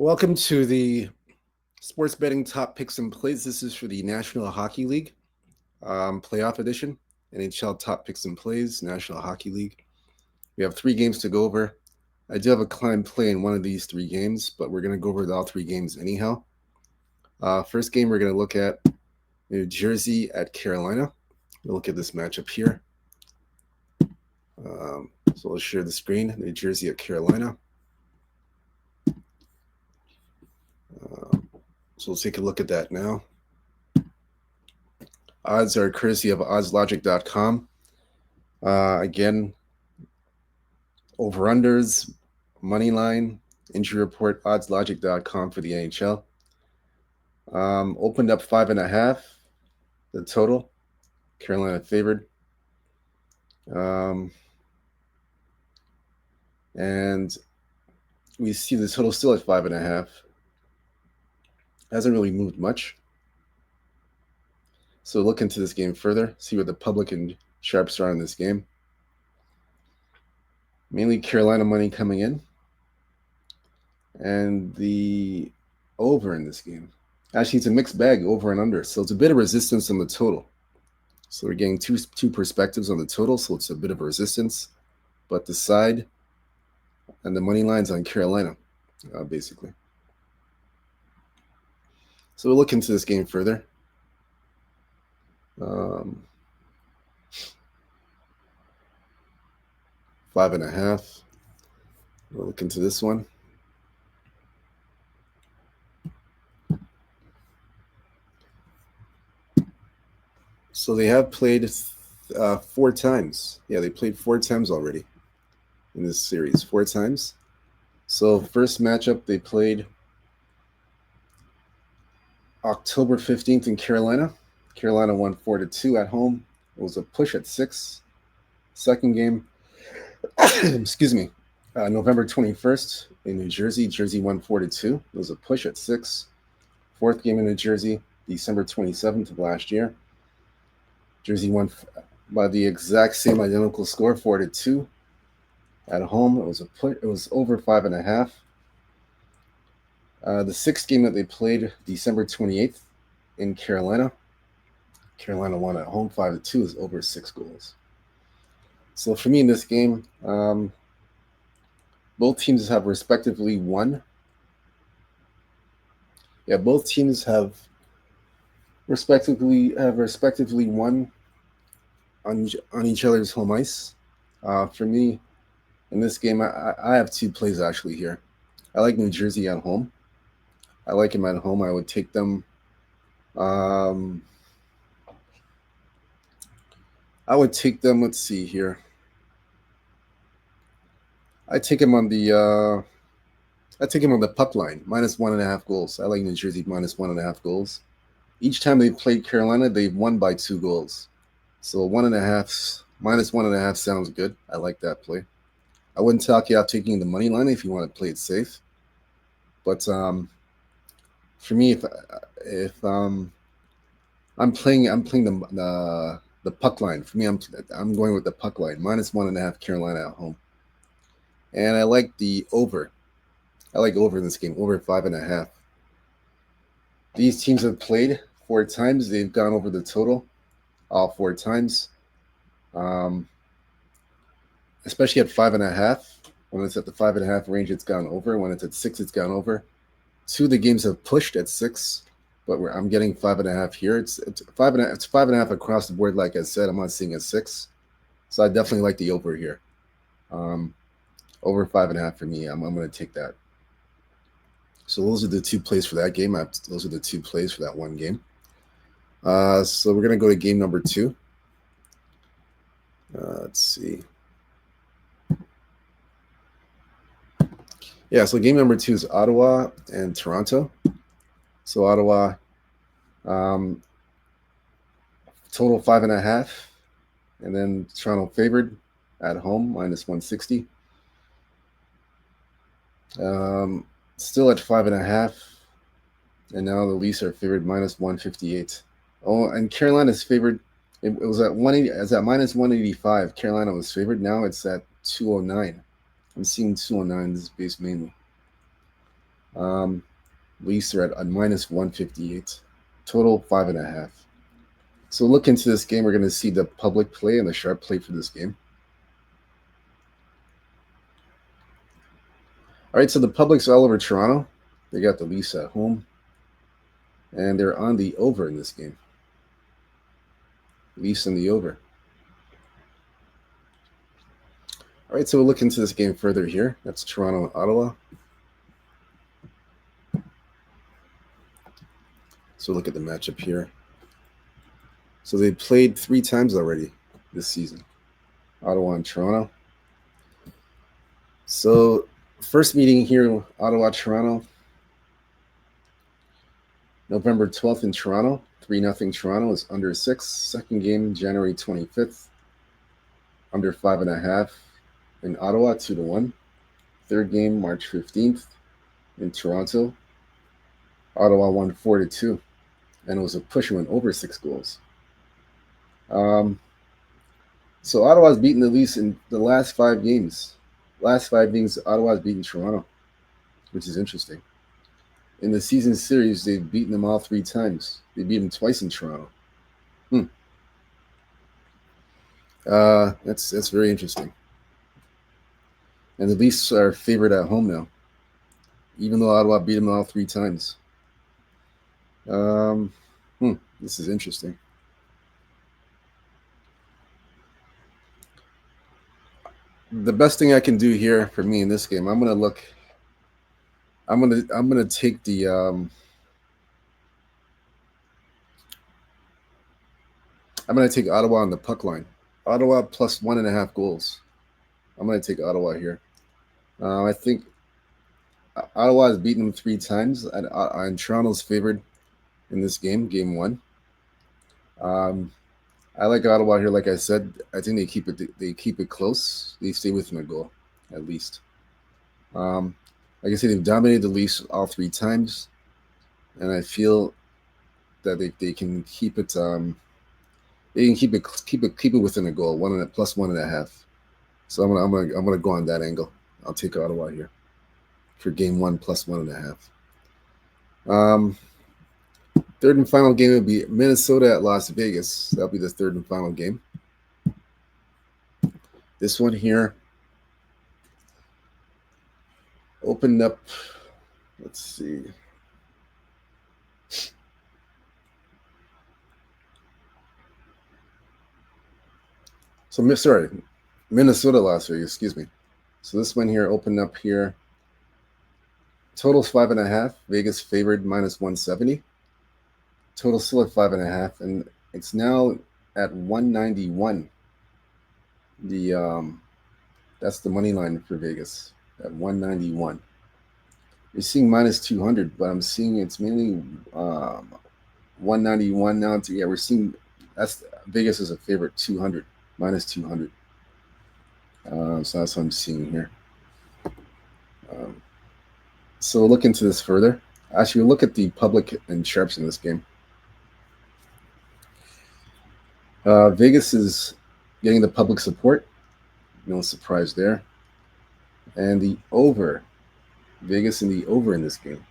Welcome to the Sports Betting Top Picks and Plays. This is for the National Hockey League Playoff Edition. NHL Top Picks and Plays, National Hockey League. We have 3 games to go over. I do have a client play in one of these 3 games, but we're going to go over all 3 games anyhow. First game, we're going to look at New Jersey at Carolina. We'll look at this matchup here. So let's share the screen. New Jersey at Carolina. So we'll take a look at that now. Odds are courtesy of oddslogic.com. Again, over-unders, moneyline, injury report, oddslogic.com for the NHL. Opened up 5.5, the total. Carolina favored. And we see the total still at 5.5. Hasn't really moved much. So look into this game further, see what the public and sharps are in this game. Mainly Carolina money coming in. And the over in this game. Actually, it's a mixed bag, over and under. So it's a bit of resistance on the total. So we're getting two perspectives on the total, so it's a bit of a resistance. But the side and the money line's on Carolina, basically. So we'll look into this game further. 5.5. We'll look into this one. So they have played 4 times. Yeah, they played 4 times already in this series. 4 times. So first matchup they played October 15th in Carolina. Carolina won 4-2 at home. It was a push at 6. Second game, excuse me, November 21st in New Jersey. Jersey won 4-2. It was a push at 6. Fourth game in New Jersey, December 27th of last year. Jersey won by the exact same identical score, 4-2 at home. It was a push. It was over 5.5. The 6th game that they played, December 28th in Carolina. Carolina won at home 5-2, is over 6 goals. So for me in this game, both teams have respectively won. Yeah, both teams have respectively won on each other's home ice. For me, in this game, I have 2 plays actually here. I like New Jersey at home. I like them at home. I would take them. I would take them. Let's see here. I take him on the. I take him on the puck line, -1.5 goals. I like New Jersey -1.5 goals. Each time they played Carolina, they've won by 2 goals. So -1.5 sounds good. I like that play. I wouldn't talk you out taking the money line if you want to play it safe. But for me, if I'm playing the puck line. For me, I'm going with the puck line, -1.5 Carolina at home. And I like the over. I like over in this game, over 5.5. These teams have played 4 times. They've gone over the total all 4 times. Especially at 5.5. When it's at the 5.5 range, it's gone over. When it's at 6, it's gone over. 2 of the games have pushed at 6, but I'm getting 5.5 here. It's 5.5. It's 5.5 across the board. Like I said, I'm not seeing a 6, so I definitely like the over here. Over 5.5 for me. I'm going to take that. So those are the 2 plays for that game. Those are the 2 plays for that one game. So we're going to go to game number 2. Let's see. Yeah, so game number 2 is Ottawa and Toronto. So Ottawa, total 5.5, and then Toronto favored at home, -160. Still at 5.5, and now the Leafs are favored -158. Oh, and Carolina's favored. It was at 180. It's at -185. Carolina was favored. Now it's at 209. I'm seeing 209. This is based mainly. Leafs are at a minus 158. Total 5.5. So look into this game. We're going to see the public play and the sharp play for this game. All right, so the public's all over Toronto. They got the Leafs at home, and they're on the over in this game. Leafs in the over. All right, so we'll look into this game further here. That's Toronto and Ottawa. So look at the matchup here. So they played 3 times already this season, Ottawa and Toronto. So first meeting here, Ottawa, Toronto. November 12th in Toronto, 3-0 Toronto is under 6. Second game, January 25th, under 5.5 in Ottawa, 2-1. Third game, March 15th in Toronto. Ottawa won 4-2, and it was a push, went over 6 goals. So Ottawa's beaten the Leafs in the last 5 games. Last 5 games, Ottawa's beaten Toronto, which is interesting. In the season series, they've beaten them all 3 times. They beat them twice in Toronto. That's very interesting. And the Leafs are favored at home now, even though Ottawa beat them all 3 times. This is interesting. The best thing I can do here for me in this game, I'm gonna take the I'm gonna take Ottawa on the puck line. Ottawa plus 1.5 goals. I'm gonna take Ottawa here. I think Ottawa has beaten them 3 times, and Toronto's favored in this game, game 1. I like Ottawa here. Like I said, I think they keep it close. They stay within a goal, at least. Like I said, they've dominated the Leafs all 3 times, and I feel that they can keep it. They can keep it within a goal, plus 1.5. So I'm gonna go on that angle. I'll take Ottawa here for game 1 plus 1.5. Third and final game would be Minnesota at Las Vegas. That'll be the third and final game. This one here opened up. Let's see. So sorry, Minnesota, Las Vegas. Excuse me. So this one here opened up here. Total's 5.5. Vegas favored minus 170. Total still at 5.5, and it's now at 191. That's the money line for Vegas at 191. You're seeing minus 200, but I'm seeing it's mainly 191 now. We're seeing that's Vegas is a favorite, 200 minus 200. So that's what I'm seeing here. So look into this further. Actually, look at the public and sharps in this game. Vegas is getting the public support. No surprise there. And the over. Vegas in the over in this game.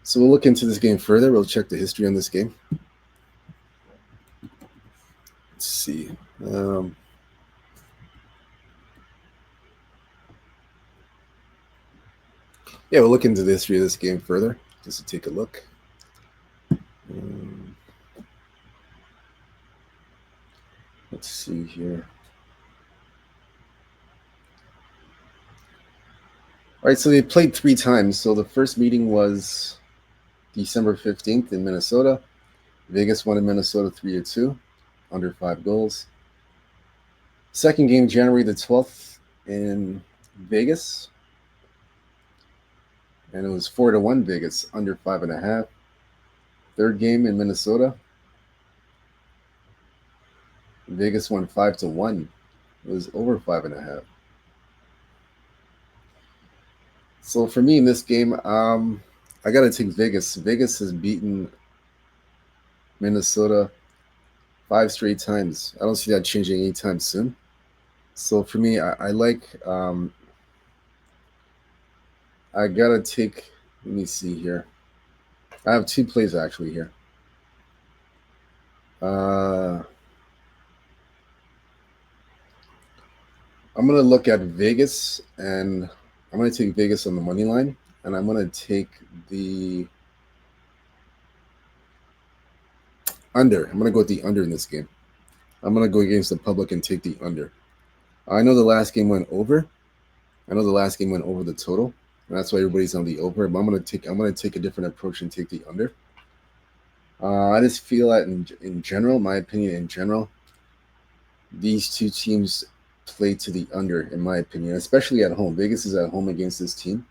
So we'll look into this game further. We'll check the history on this game. Let's see. Yeah, we'll look into the history of this game further, just to take a look. Let's see here. All right, so they played 3 times. So the first meeting was December 15th in Minnesota. Vegas won in Minnesota 3-2, under 5 goals. Second game, January the 12th in Vegas. And it was 4-1 Vegas, under 5.5. Third game in Minnesota. Vegas won 5-1. It was over 5.5. So for me in this game, I got to take Vegas. Vegas has beaten Minnesota 5 straight times. I don't see that changing anytime soon. So for me, I like I gotta take. Let me see here. I have two plays actually here. Uh, I'm gonna look at Vegas, and I'm gonna take Vegas on the money line, and I'm gonna take the under. I'm gonna go with the under in this game. I'm gonna go against the public and take the under. I know the last game went over. I know the last game went over the total, and that's why everybody's on the over. But I'm gonna take a different approach and take the under. I just feel that in general, my opinion in general, these two teams play to the under, in my opinion, especially at home. Vegas is at home against this team.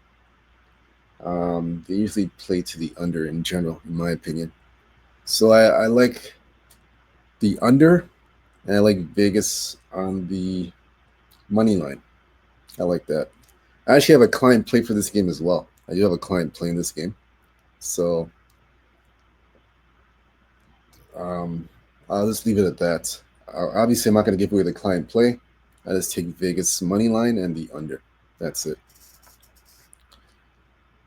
They usually play to the under in general, in my opinion. So I like the under, and I like Vegas on the money line. I like that. I actually have a client play for this game as well. I do have a client playing this game. So um, I'll just leave it at that. Obviously, I'm not going to give away the client play. I just take Vegas money line and the under. That's it.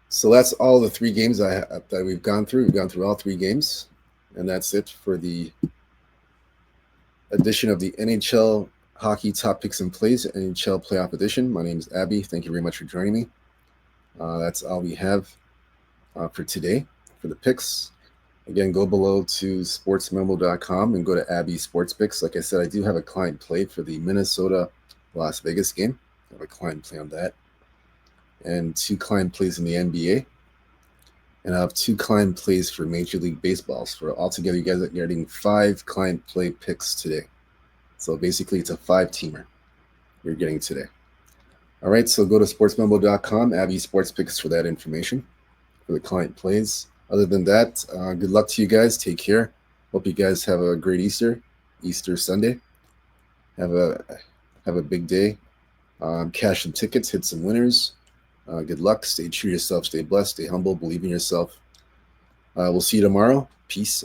So that's all the three games that we've gone through. We've gone through all three games, and that's it for the edition of the NHL Hockey Top Picks and Plays NHL Playoff Edition. My name is Abby. Thank you very much for joining me. That's all we have for today for the picks. Again, go below to sportsmemo.com and go to Abby Sports Picks. Like I said, I do have a client play for the Minnesota Las Vegas game. I have a client play on that. And two client plays in the NBA. And I have two client plays for Major League Baseball. So altogether, you guys are getting 5 client play picks today. So basically, it's a 5-teamer you're getting today. All right, so go to sportsmemo.com, Abby Sports Picks for that information for the client plays. Other than that, good luck to you guys. Take care. Hope you guys have a great Easter Sunday. Have a big day. Cash some tickets, hit some winners. Good luck. Stay true to yourself. Stay blessed. Stay humble. Believe in yourself. We'll see you tomorrow. Peace.